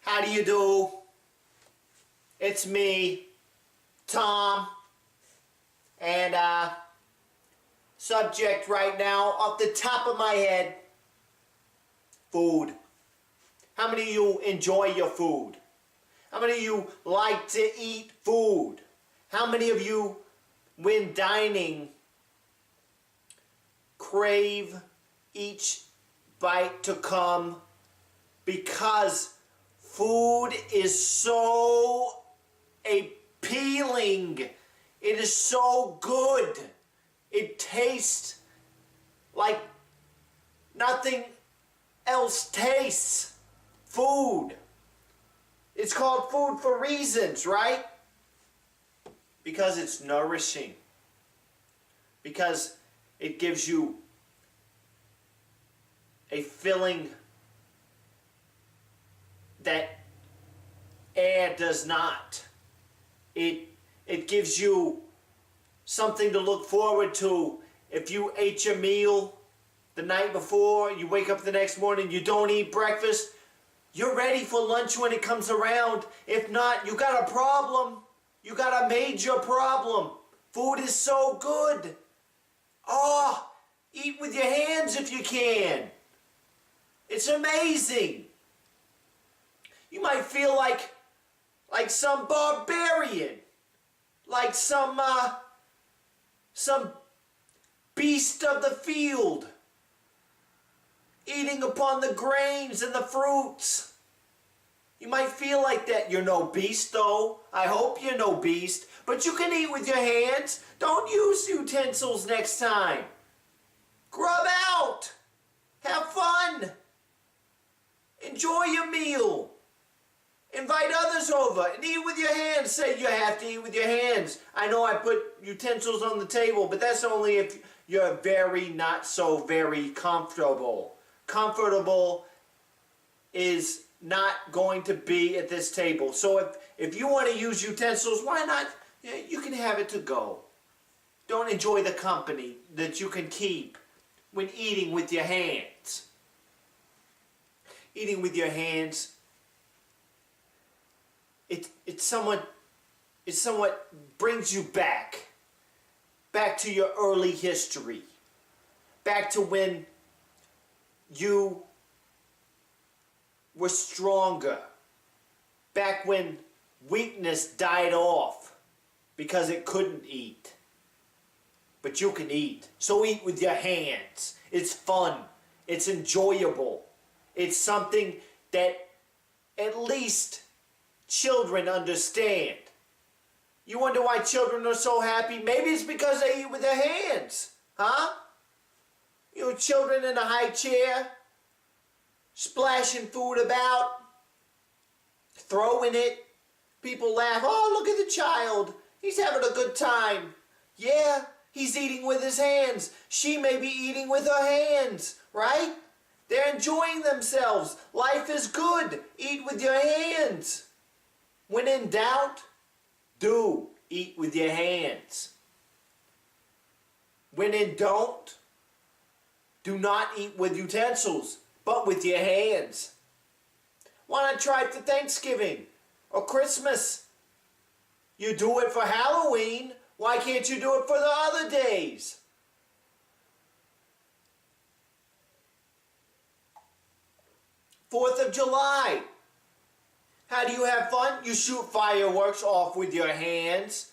How do you do? It's me, Tom, and subject right now, off the top of my head, food. How many of you enjoy your food? How many of you like to eat food? How many of you, when dining, crave each bite to come because food is so appealing? It is so good. It tastes like nothing else tastes. Food. It's called food for reasons, right? Because it's nourishing. Because it gives you a feeling that air does not. It gives you something to look forward to. If you ate your meal the night before, you wake up the next morning, you don't eat breakfast, you're ready for lunch when it comes around. If not, you got a problem. You got a major problem. Food is so good. Oh, eat with your hands if you can. It's amazing. You might feel like some barbarian, like some beast of the field, eating upon the grains and the fruits. You might feel like that. You're no beast, though. I hope you're no beast. But you can eat with your hands. Don't use utensils next time. Grub out. Have fun. Enjoy your meal. Invite others over and eat with your hands. Say you have to eat with your hands. I know I put utensils on the table, but that's only if you're very not so very comfortable. Comfortable is not going to be at this table. So if you want to use utensils, why not? You can have it to go. Don't enjoy the company that you can keep when eating with your hands. Eating with your hands, it somewhat brings you back to your early history, back to when you were stronger, back when weakness died off because it couldn't eat. But you can eat. So eat with your hands. It's fun. It's enjoyable. It's something that at least children understand. You wonder why children are so happy? Maybe it's because they eat with their hands. Huh? You know, children in a high chair, splashing food about, throwing it. People laugh. Oh, look at the child. He's having a good time. Yeah, he's eating with his hands. She may be eating with her hands, right? They're enjoying themselves. Life is good. Eat with your hands. When in doubt, do eat with your hands. When in don't, do not eat with utensils, but with your hands. Why not try it for Thanksgiving or Christmas? You do it for Halloween. Why can't you do it for the other days? Fourth of July. How do you have fun? You shoot fireworks off with your hands.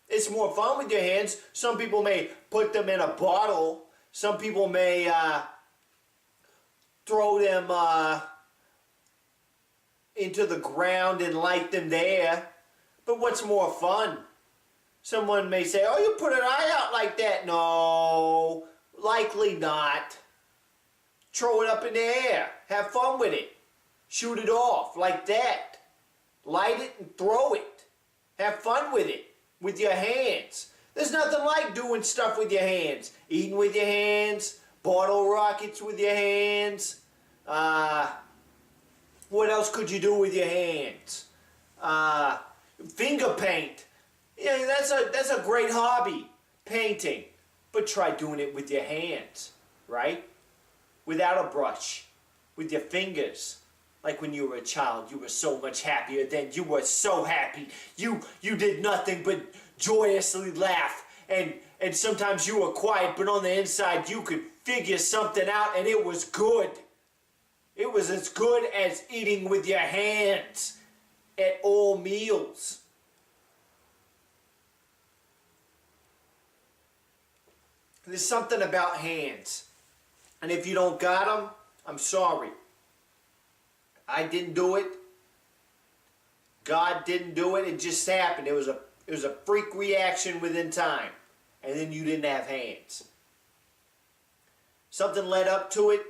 It's more fun with your hands. Some people may put them in a bottle. Some people may throw them into the ground and light them there. But what's more fun? Someone may say, oh, you put an eye out like that. No, likely not. Throw it up in the air. Have fun with it. Shoot it off like that. Light it and throw it. Have fun with it. With your hands. There's nothing like doing stuff with your hands. Eating with your hands. Bottle rockets with your hands. What else could you do with your hands? Finger paint. Yeah, that's a great hobby. Painting. But try doing it with your hands. Right? Without a brush. With your fingers. Like when you were a child, you were so much happier then. You were so happy. You did nothing but joyously laugh. And sometimes you were quiet, but on the inside you could figure something out, and it was good. It was as good as eating with your hands at all meals. There's something about hands. And if you don't got them, I'm sorry. I didn't do it. God didn't do it. It just happened. It was a freak reaction within time. And then you didn't have hands. Something led up to it,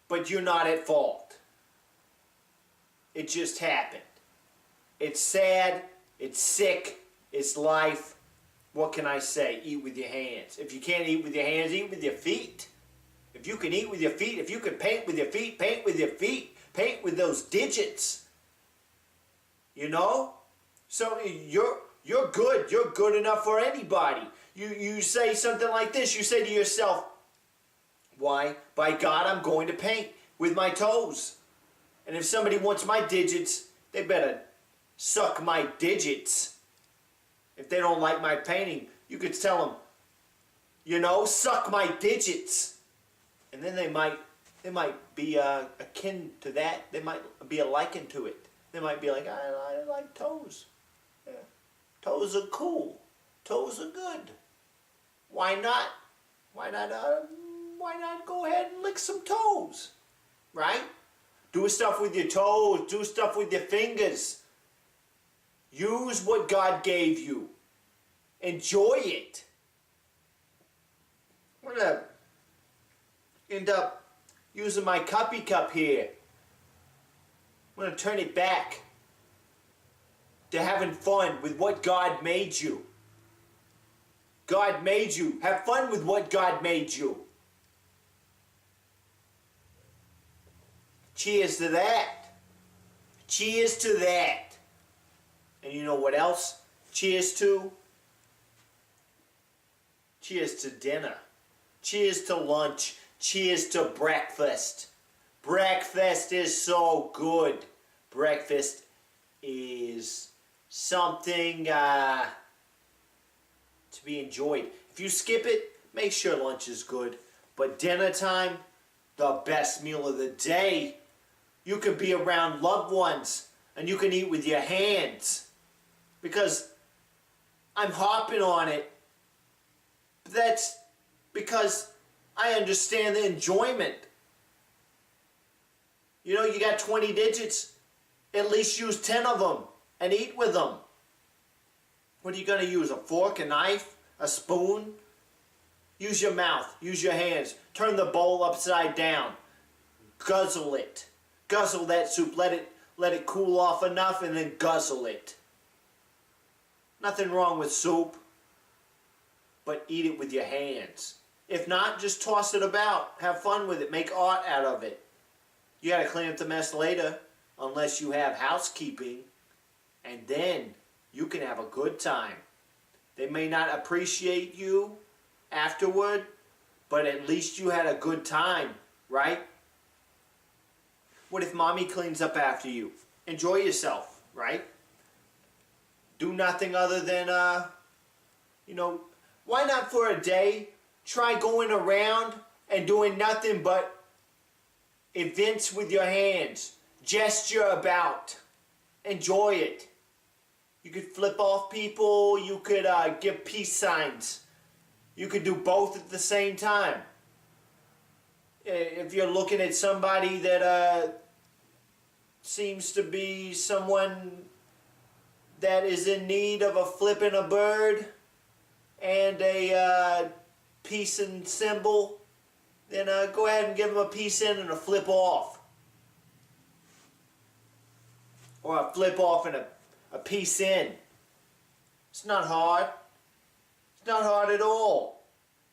but you're not at fault. It just happened. It's sad. It's sick. It's life. What can I say? Eat with your hands. If you can't eat with your hands, eat with your feet. If you can eat with your feet, if you can paint with your feet, paint with your feet. Paint with those digits. You know? So you're good. You're good enough for anybody. You say something like this. You say to yourself, why? By God, I'm going to paint with my toes. And if somebody wants my digits, they better suck my digits. If they don't like my painting, you could tell them, you know, suck my digits. And then they might be akin to that. They might be a liken to it. They might be like, I like toes. Yeah. Toes are cool. Toes are good. Why not? Why not go ahead and lick some toes? Right? Do stuff with your toes. Do stuff with your fingers. Use what God gave you. Enjoy it. I'm going to end up using my cuppy cup here. I'm going to turn it back to having fun with what God made you. God made you. Have fun with what God made you. Cheers to that. Cheers to that. And you know what else? Cheers to? Cheers to dinner. Cheers to lunch. Cheers to breakfast. Breakfast is so good. Breakfast is something to be enjoyed. If you skip it, make sure lunch is good. But dinner time, the best meal of the day. You can be around loved ones and you can eat with your hands. Because I'm harping on it. That's because I understand the enjoyment. You know, you got 20 digits. At least use 10 of them and eat with them. What are you going to use? A fork, a knife, a spoon? Use your mouth. Use your hands. Turn the bowl upside down. Guzzle it. Guzzle that soup. Let it cool off enough and then guzzle it. Nothing wrong with soup. But eat it with your hands. If not, just toss it about. Have fun with it. Make art out of it. You got to clean up the mess later. Unless you have housekeeping. And then you can have a good time. They may not appreciate you afterward, but at least you had a good time, right? What if mommy cleans up after you? Enjoy yourself, right? Do nothing other than, why not for a day try going around and doing nothing but events with your hands. Gesture about. Enjoy it. You could flip off people. You could give peace signs. You could do both at the same time. If you're looking at somebody that seems to be someone that is in need of a flipping a bird and a peace and symbol, then go ahead and give them a peace in and a flip off. Or a flip off and a peace in. It's not hard. It's not hard at all.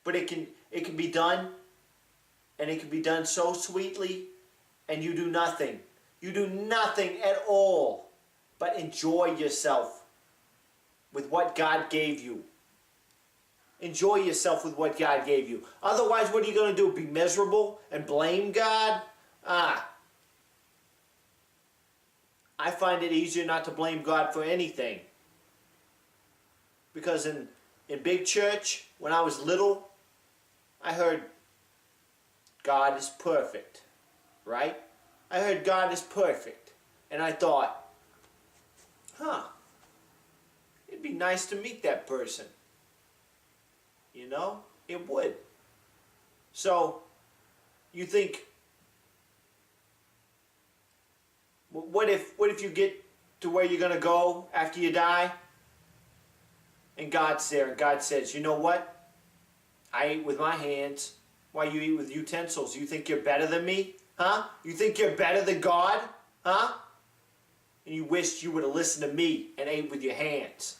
But it can be done. And it can be done so sweetly. And you do nothing. You do nothing at all. But enjoy yourself with what God gave you. Enjoy yourself with what God gave you. Otherwise, what are you going to do? Be miserable and blame God? I find it easier not to blame God for anything. Because in big church, when I was little, I heard God is perfect, right? I heard God is perfect. And I thought, it'd be nice to meet that person. You know, it would. So, you think, what if you get to where you're going to go after you die? And God's there, and God says, you know what? I ate with my hands. Why you eat with utensils? You think you're better than me? Huh? You think you're better than God? Huh? And you wished you would have listened to me and ate with your hands.